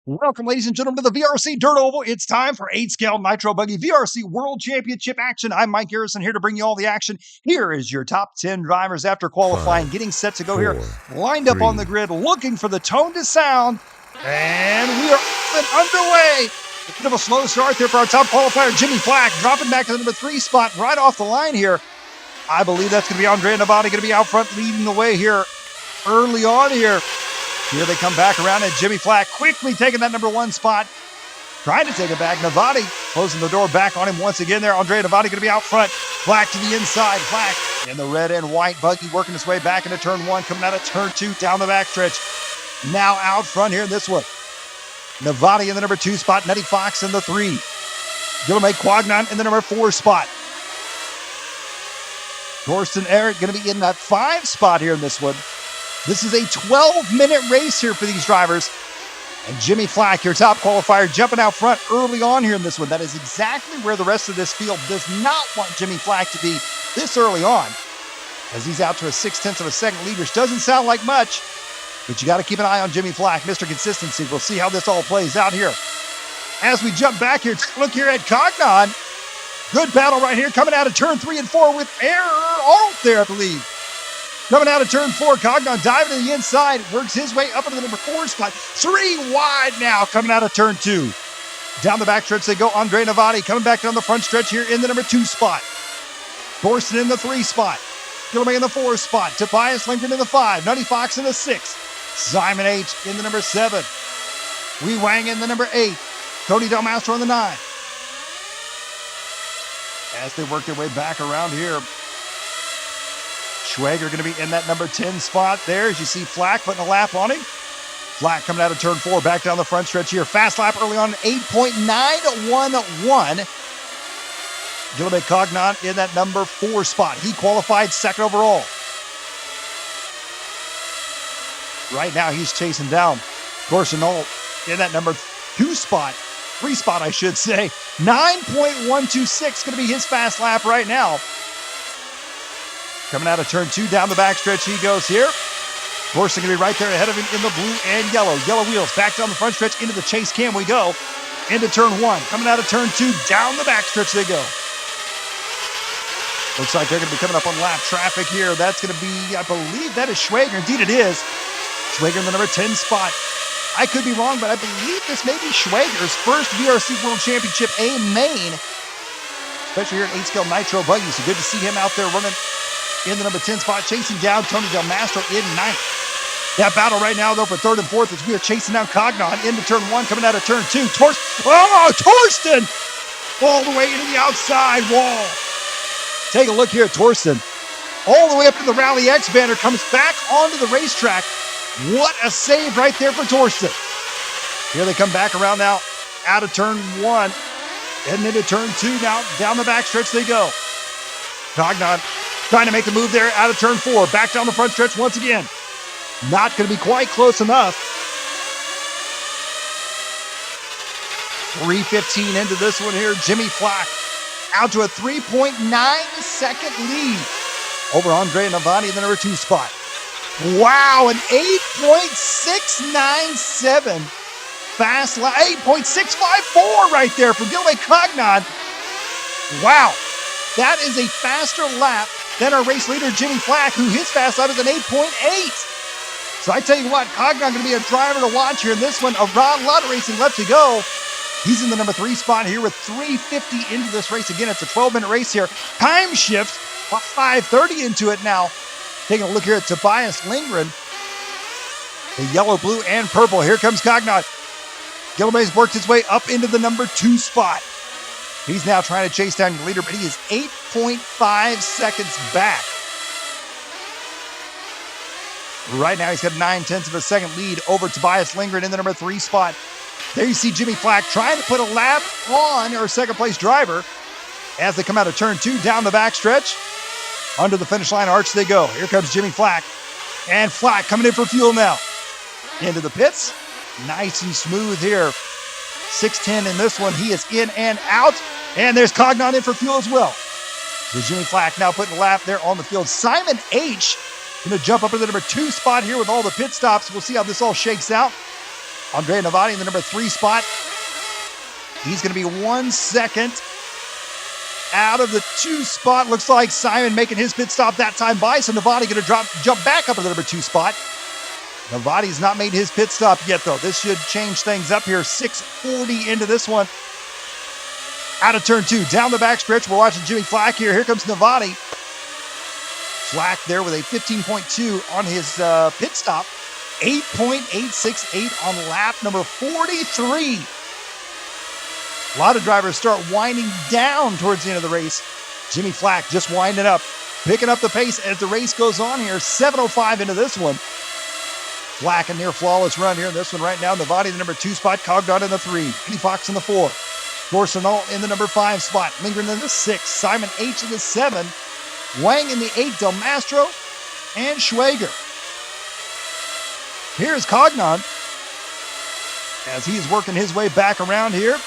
Welcome, ladies and gentlemen, to the VRC Dirt Oval. It's time for 8-scale Nitro Buggy VRC World Championship action. I'm Mike Garrison here to bring you all the action. Here is your top 10 drivers after qualifying, getting set to go here, lined up on the grid, looking for the tone to sound. And we are off and underway. A bit of a slow start there for our top qualifier, Jimmy Flack, dropping back to the number 3 spot right off the line here. I believe that's going to be Andrea Navati going to be out front leading the way here early on here. Here they come back around, and Jimmy Flack quickly taking that number 1 spot, trying to take it back. Navati closing the door back on him once again there. Andrea Navati going to be out front. Flack to the inside. Flack in the red and white buggy working his way back into turn 1, coming out of turn 2 down the backstretch. Now out front here in this one. Navati in the number 2 spot. Nutty Fox in the 3. Guilherme Quagnon in the number 4 spot. Thorsten Eric going to be in that 5 spot here in this one. This is a 12-minute race here for these drivers. And Jimmy Flack, your top qualifier, jumping out front early on here in this one. That is exactly where the rest of this field does not want Jimmy Flack to be this early on, as he's out to a 0.6 of a second lead, which doesn't sound like much, but you got to keep an eye on Jimmy Flack, Mr. Consistency. We'll see how this all plays out here. As we jump back here, look here at Cognon. Good battle right here, coming out of turn 3 and 4 with error alt there, I believe. Coming out of turn 4, Cognon diving to the inside, works his way up into the number 4 spot. 3 wide now, coming out of turn 2. Down the backstretch they go. Andrea Navati coming back down the front stretch here in the number 2 spot. Thorsten in the 3 spot. Guilherme in the 4 spot. Tobias Lincoln in the 5. Nutty Fox in the 6. Simon H. in the number 7. Wee Wang in the number 8. Tony Del Mastro in the 9. As they work their way back around here, Schwager going to be in that number 10 spot there, as you see Flack putting a lap on him. Flack coming out of turn 4, back down the front stretch here. Fast lap early on, 8.911. Guilherme Cognon in that number 4 spot. He qualified 2nd overall. Right now, he's chasing down Gorsenol in that number 2 spot. 3 spot, I should say. 9.126 going to be his fast lap right now. Coming out of turn 2, down the backstretch he goes here. Thorsten going to be right there ahead of him in the blue and yellow. Yellow wheels back down the front stretch into the chase cam we go. Into turn 1. Coming out of turn 2, down the backstretch they go. Looks like they're going to be coming up on lap traffic here. That's going to be, I believe that is Schwager. Indeed it is. Schwager in the number 10 spot. I could be wrong, but I believe this may be Schwager's first VRC World Championship A main, especially here at 8-scale Nitro Buggy. So good to see him out there running in the number 10 spot, chasing down Tony Del Mastro in 9th. That battle right now, though, for 3rd and 4th as we are chasing down Cognon into turn 1, coming out of turn 2. Thorsten! All the way into the outside wall. Take a look here at Thorsten. All the way up to the Rally X banner, comes back onto the racetrack. What a save right there for Thorsten. Here they come back around now, out of turn 1, and into turn 2 now. Down the backstretch they go. Cognon trying to make the move there out of turn 4. Back down the front stretch once again. Not going to be quite close enough. 3:15 into this one here. Jimmy Flack out to a 3.9 second lead over Andrea Navati in the number 2 spot. Wow, an 8.697 fast lap. 8.654 right there for Guilherme Cognon. Wow, that is a faster lap than our race leader, Jimmy Flack, who his fast lap is an 8.8. So I tell you what, Cognon going to be a driver to watch here in this one. A lot of racing left to go. He's in the number 3 spot here with 3:50 into this race. Again, it's a 12-minute race here. Time shift, 5:30 into it now. Taking a look here at Tobias Lindgren. The yellow, blue, and purple. Here comes Cognon. Guilherme's worked his way up into the number 2 spot. He's now trying to chase down the leader, but he is 8.5 seconds back. Right now, he's got 9/10 of a second lead over Tobias Lindgren in the number 3 spot. There you see Jimmy Flack trying to put a lap on our second-place driver as they come out of turn 2 down the backstretch. Under the finish line arch they go. Here comes Jimmy Flack. And Flack coming in for fuel now. Into the pits. Nice and smooth here. 6:10 in this one. He is in and out. And there's Cognon in for fuel as well. So Jimmy Flack now putting a lap there on the field. Simon H. going to jump up to the number 2 spot here with all the pit stops. We'll see how this all shakes out. Andrea Novati in the number 3 spot. He's going to be 1 second out of the 2 spot. Looks like Simon making his pit stop that time by. So Novati going to jump back up to the number 2 spot. Novati's not made his pit stop yet, though. This should change things up here. 6:40 into this one. Out of turn 2, down the backstretch. We're watching Jimmy Flack here. Here comes Novati. Flack there with a 15.2 on his pit stop. 8.868 on lap number 43. A lot of drivers start winding down towards the end of the race. Jimmy Flack just winding up, picking up the pace as the race goes on here. 7:05 into this one. Flack a near flawless run here in this one right now. Novati, the number 2 spot. Cogdon in the 3. Eddie Fox in the 4. Dorsenal in the number 5 spot. Lingren in the 6. Simon H in the 7. Wang in the 8. Del Mastro and Schwager. Here's Cognon as he's working his way back around here.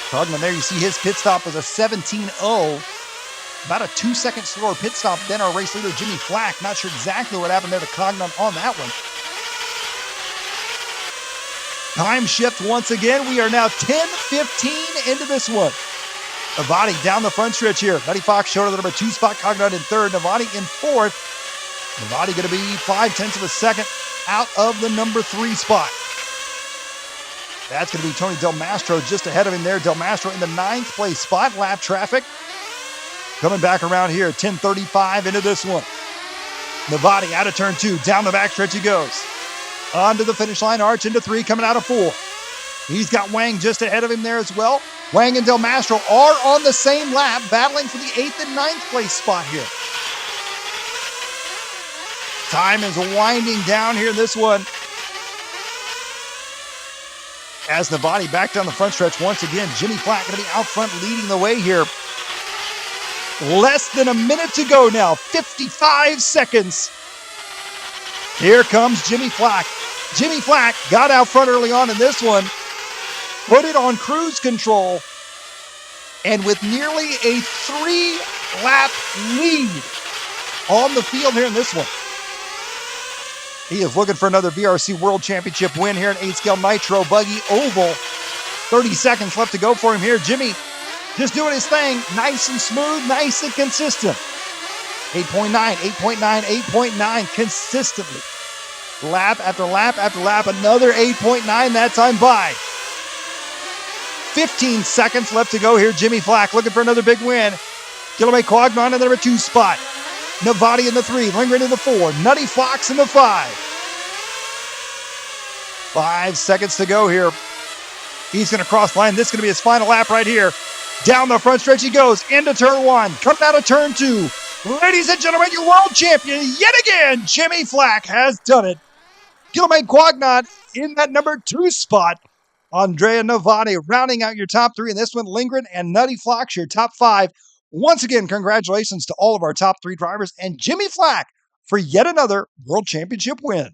Cognon there, you see his pit stop was a 17.0. About a 2-second slower pit stop than our race leader, Jimmy Flack. Not sure exactly what happened there to Cognon on that one. Time shift once again. We are now 10:15 into this one. Novati down the front stretch here. Buddy Fox showed to the number 2 spot. Cognon in 3rd. Novati in 4th. Novati going to be 0.5 of a second out of the number 3 spot. That's going to be Tony Del Mastro just ahead of him there. Del Mastro in the 9th place spot. Lap traffic coming back around here. 10:35 into this one. Novati out of turn 2. Down the backstretch he goes. Onto the finish line arch into 3, coming out of 4. He's got Wang just ahead of him there as well. Wang and Del Mastro are on the same lap, battling for the 8th and 9th place spot here. Time is winding down here in this one. As Novati back down the front stretch once again. Jimmy Flack going to be out front leading the way here. Less than a minute to go now. 55 seconds. Here comes Jimmy Flack. Jimmy Flack got out front early on in this one. Put it on cruise control. And with nearly a 3-lap lead on the field here in this one. He is looking for another VRC World Championship win here in 8-scale Nitro Buggy Oval. 30 seconds left to go for him here. Jimmy just doing his thing. Nice and smooth, nice and consistent. 8.9, 8.9, 8.9 consistently. Lap after lap after lap. Another 8.9 that time by. 15 seconds left to go here. Jimmy Flack looking for another big win. Guilherme Cognon in the number 2 spot. Novati in the 3, Lingren in the 4, Nutty Fox in the 5. 5 seconds to go here. He's going to cross line. This is going to be his final lap right here. Down the front stretch he goes into turn 1. Coming out of turn 2. Ladies and gentlemen, your world champion yet again, Jimmy Flack has done it. Guilherme Cognon in that number 2 spot. Andrea Novati rounding out your top 3 in this one. Lingren and Nutty Fox, your top 5. Once again, congratulations to all of our top 3 drivers and Jimmy Flack for yet another World Championship win.